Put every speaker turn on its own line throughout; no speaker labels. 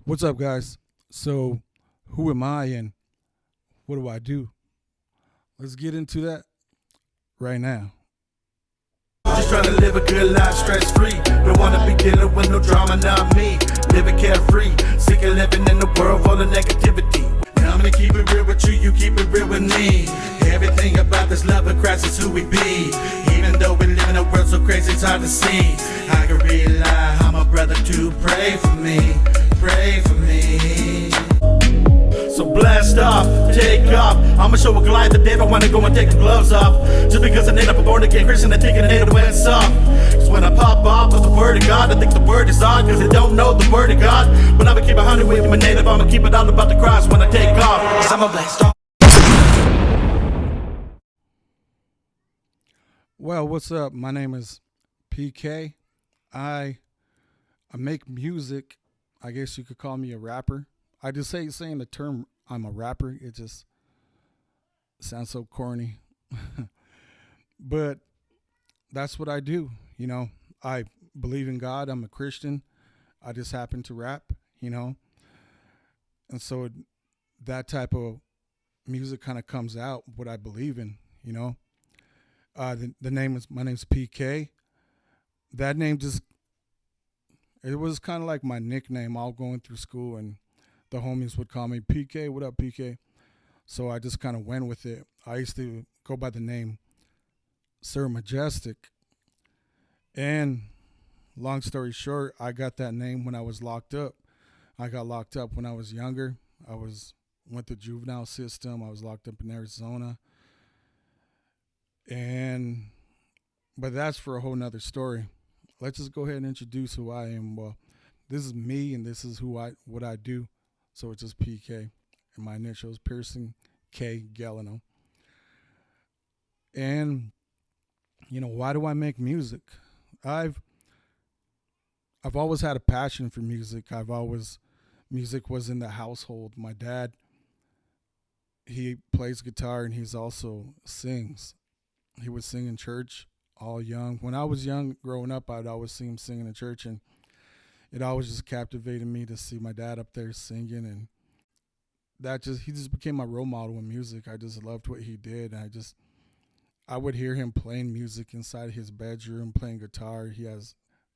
What's up, guys? So, who am I and what do I do? Let's get into that right now.
Just trying to live a good life, stress free. Don't wanna be dealing with no drama, not me. Living carefree, sick of living in the world full of negativity. And I'm gonna keep it real with you, you keep it real with me. Everything about this love of Christ is who we be. Even though we live in a world so crazy, it's hard to see. I can rely on my brother to pray for me, pray for me. So blast off, take off. I'ma show a Goliath the day I wanna go and take the gloves off. Just because I need up a born again Christian, I think I need to win soft. Cause when I pop off with the word of God, I think the word is odd. Cause I don't know the word of God. But I'ma keep 100 with my native, I'ma keep it all about the cross when I take off. Cause I'ma blast off.
Well, what's up? My name is PK. I make music. I guess you could call me a rapper. I just saying the term I'm a rapper. It just sounds so corny. But that's what I do. I believe in God. I'm a Christian. I just happen to rap. And so that type of music kind of comes out what I believe in. The name is my name's PK. That name just it was kind of like my nickname all going through school, and the homies would call me PK. What up, PK? So I just kind of went with it. I used to go by the name Sir Majestic, and long story short, I got that name when I was locked up. I got locked up when I was younger. Went to juvenile system. I was locked up in Arizona. And but that's for a whole nother story. Let's just go ahead and introduce who I am. Well, this is me and this is what I do. So it's just PK. And my initials Pearson K Galliano. And why do I make music? I've always had a passion for music. Music was in the household. My dad, he plays guitar and he's also sings. He would sing in church all young. When I was young, growing up, I'd always see him singing in church, and it always just captivated me to see my dad up there singing, and he just became my role model in music. I just loved what he did, and I would hear him playing music inside his bedroom, playing guitar.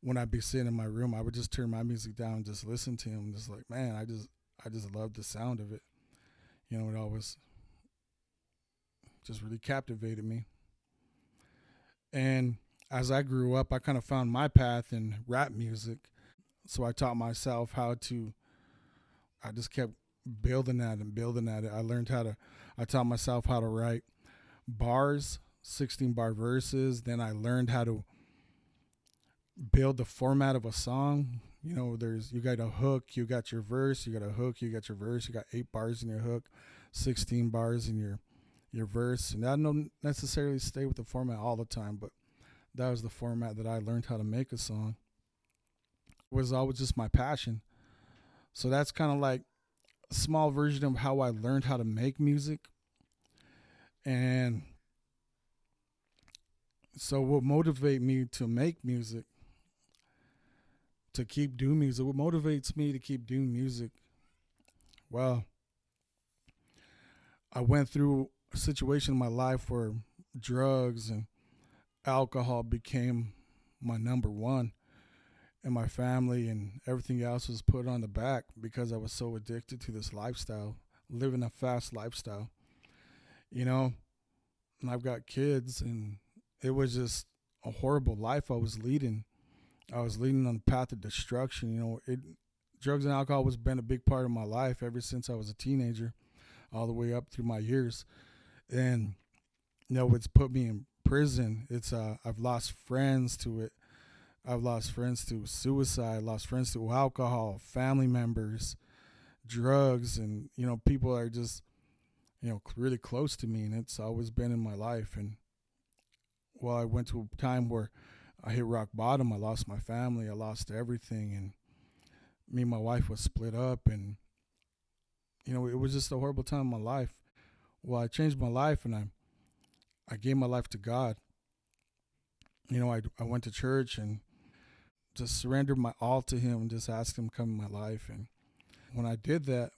When I'd be sitting in my room, I would just turn my music down and just listen to him. Just like, man, I just loved the sound of it. It always just really captivated me. And as I grew up, I kind of found my path in rap music. So I taught myself I just kept building at it and building at it. I taught myself how to write bars, 16 bar verses. Then I learned how to build the format of a song. You got a hook, you got your verse, you got a hook, you got your verse, you got 8 bars in your hook, 16 bars in your verse. And I don't necessarily stay with the format all the time, but that was the format that I learned how to make a song. It was always just my passion. So that's kind of like a small version of how I learned how to make music. And so what motivates me to make music, to keep doing music, what motivates me to keep doing music? Well, I went through a situation in my life where drugs and alcohol became my number one, and my family and everything else was put on the back because I was so addicted to this lifestyle, living a fast lifestyle. And I've got kids, and it was just a horrible life I was leading. I was leading on the path of destruction. Drugs and alcohol has been a big part of my life ever since I was a teenager, all the way up through my years. And it's put me in prison. I've lost friends to it. I've lost friends to suicide, lost friends to alcohol, family members, drugs, and people are just really close to me, and it's always been in my life. And I went to a time where I hit rock bottom. I lost my family. I lost everything, and me and my wife was split up, and it was just a horrible time in my life. Well, I changed my life, and I gave my life to God. I went to church and just surrendered my all to Him and just asked Him to come in my life. And When I did that,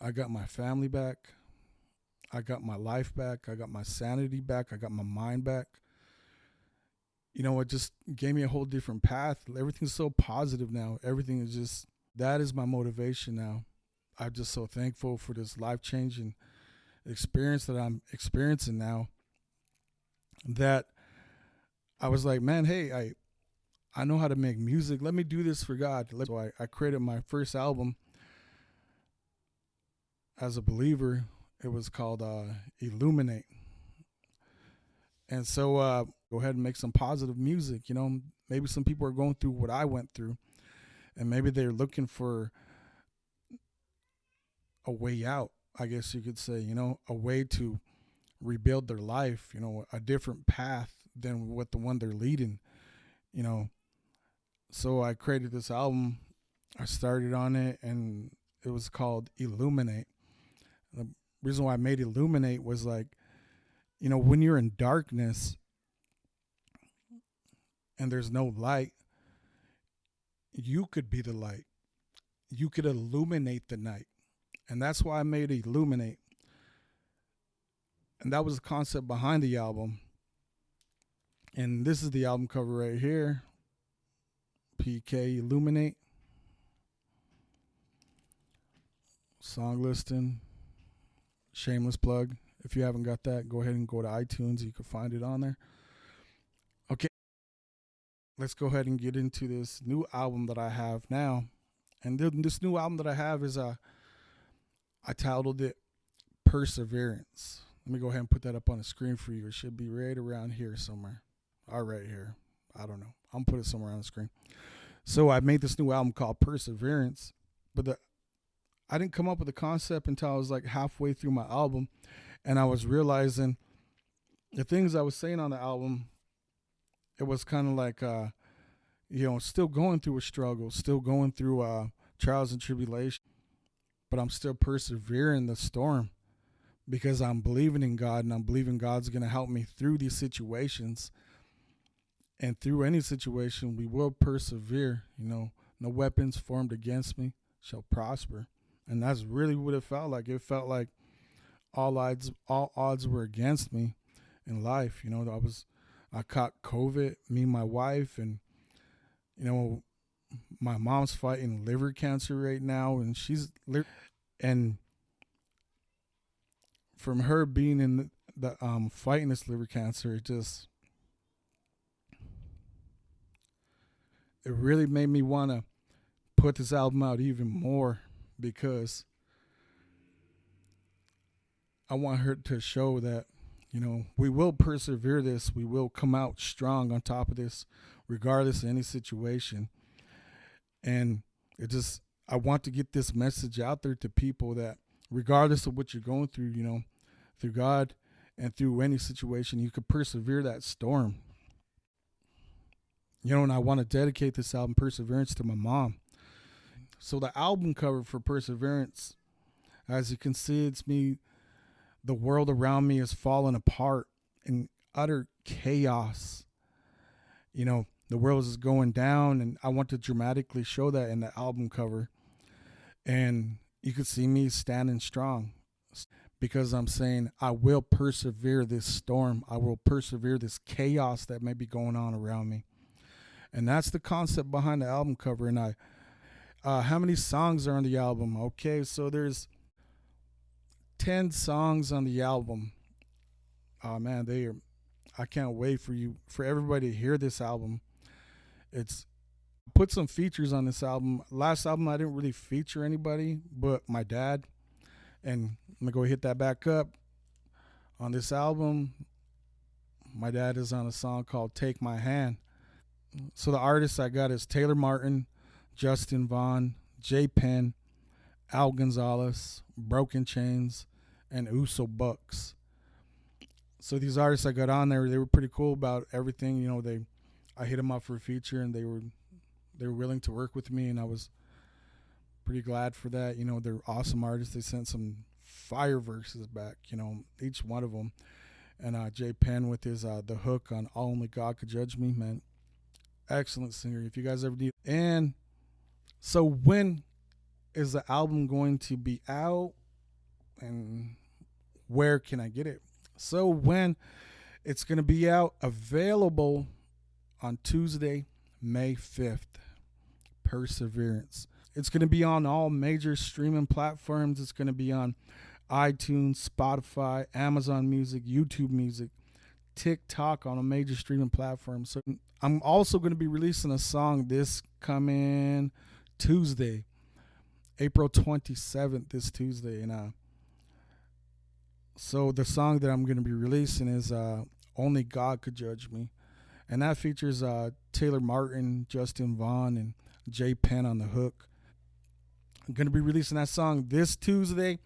I got my family back. I got my life back. I got my sanity back. I got my mind back. It just gave me a whole different path. Everything's so positive now. Everything is just, that is my motivation now. I'm just so thankful for this life changing experience that I'm experiencing now, that I was like, man, hey, I know how to make music. Let me do this for God. So I created my first album as a believer. It was called Illuminate. And so go ahead and make some positive music. Maybe some people are going through what I went through, and maybe they're looking for a way out, I guess you could say, a way to rebuild their life, a different path than what the one they're leading, So I created this album. I started on it, and it was called Illuminate. The reason why I made Illuminate was like, when you're in darkness and there's no light, you could be the light. You could illuminate the night. And that's why I made Illuminate. And that was the concept behind the album. And this is the album cover right here. PK Illuminate. Song listing. Shameless plug. If you haven't got that, go ahead and go to iTunes. You can find it on there. Okay. Let's go ahead and get into this new album that I have now. And this new album that I have is I titled it Perseverance. Let me go ahead and put that up on the screen for you. It should be right around here somewhere. Or right here. I don't know. I'm going to put it somewhere on the screen. So I made this new album called Perseverance. But I didn't come up with the concept until I was like halfway through my album. And I was realizing the things I was saying on the album, it was kind of like, still going through a struggle, still going through trials and tribulation. But I'm still persevering the storm because I'm believing in God, and I'm believing God's going to help me through these situations. And through any situation, we will persevere. No weapons formed against me shall prosper. And that's really what it felt like. It felt like all odds were against me in life. I caught COVID, me and my wife, and my mom's fighting liver cancer right now, and and from her being in the fighting this liver cancer, it really made me want to put this album out even more, because I want her to show that, we will persevere this. We will come out strong on top of this, regardless of any situation. And I want to get this message out there to people that regardless of what you're going through, through God and through any situation, you could persevere that storm. And I want to dedicate this album, Perseverance, to my mom. So the album cover for Perseverance, as you can see, it's me. The world around me is falling apart in utter chaos. The world is going down, and I want to dramatically show that in the album cover. And you can see me standing strong, because I'm saying I will persevere this storm. I will persevere this chaos that may be going on around me. And that's the concept behind the album cover. And how many songs are on the album? Okay, so there's 10 songs on the album. Oh man, I can't wait for everybody to hear this album. Put some features on this album. Last album I didn't really feature anybody but my dad. And I'm gonna go hit that back up. On this album, my dad is on a song called Take My Hand. So the artists I got is Taylor Martin, Justin Vaughn, Jay Penn, Al Gonzalez, Broken Chains, and Uso Bucks. So these artists I got on there, they were pretty cool about everything. I hit them up for a feature, and they were willing to work with me, and I was pretty glad for that. They're awesome artists. They sent some fire verses back, each one of them. And Jay Penn with his The Hook on Only God Could Judge Me, man. Excellent singer. If you guys ever need. And so when is the album going to be out, and where can I get it? So when it's going to be out, available on Tuesday, May 5th. Perseverance. It's going to be on all major streaming platforms. It's going to be on iTunes, Spotify, Amazon Music, YouTube Music, TikTok, on a major streaming platform. So I'm also going to be releasing a song this coming Tuesday, April 27th, this Tuesday. And so the song that I'm going to be releasing is Only God Could Judge Me. And that features Taylor Martin, Justin Vaughn, and Jay Penn on the hook. I'm going to be releasing that song this Tuesday,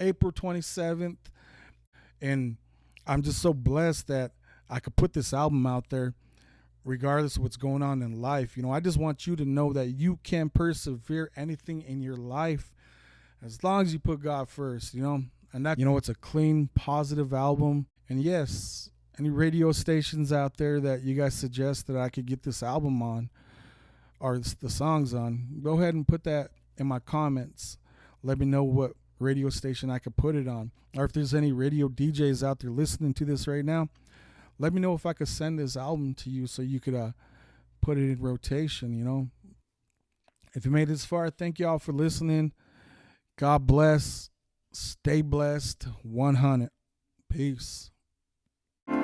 April 27th. And I'm just so blessed that I could put this album out there regardless of what's going on in life. You know, I just want you to know that you can persevere anything in your life as long as you put God first, you know. And that, you know, it's a clean, positive album. And yes, any radio stations out there that you guys suggest that I could get this album on or the songs on, go ahead and put that in my comments. Let me know what radio station I could put it on. Or if there's any radio DJs out there listening to this right now, let me know if I could send this album to you so you could put it in rotation, you know. If you made it this far, thank y'all for listening. God bless. Stay blessed. 100. Peace.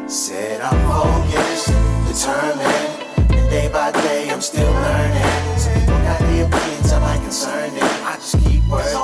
Said I'm focused, determined, and day by day I'm still learning. So you don't got the opinions of my concern, and I just keep working.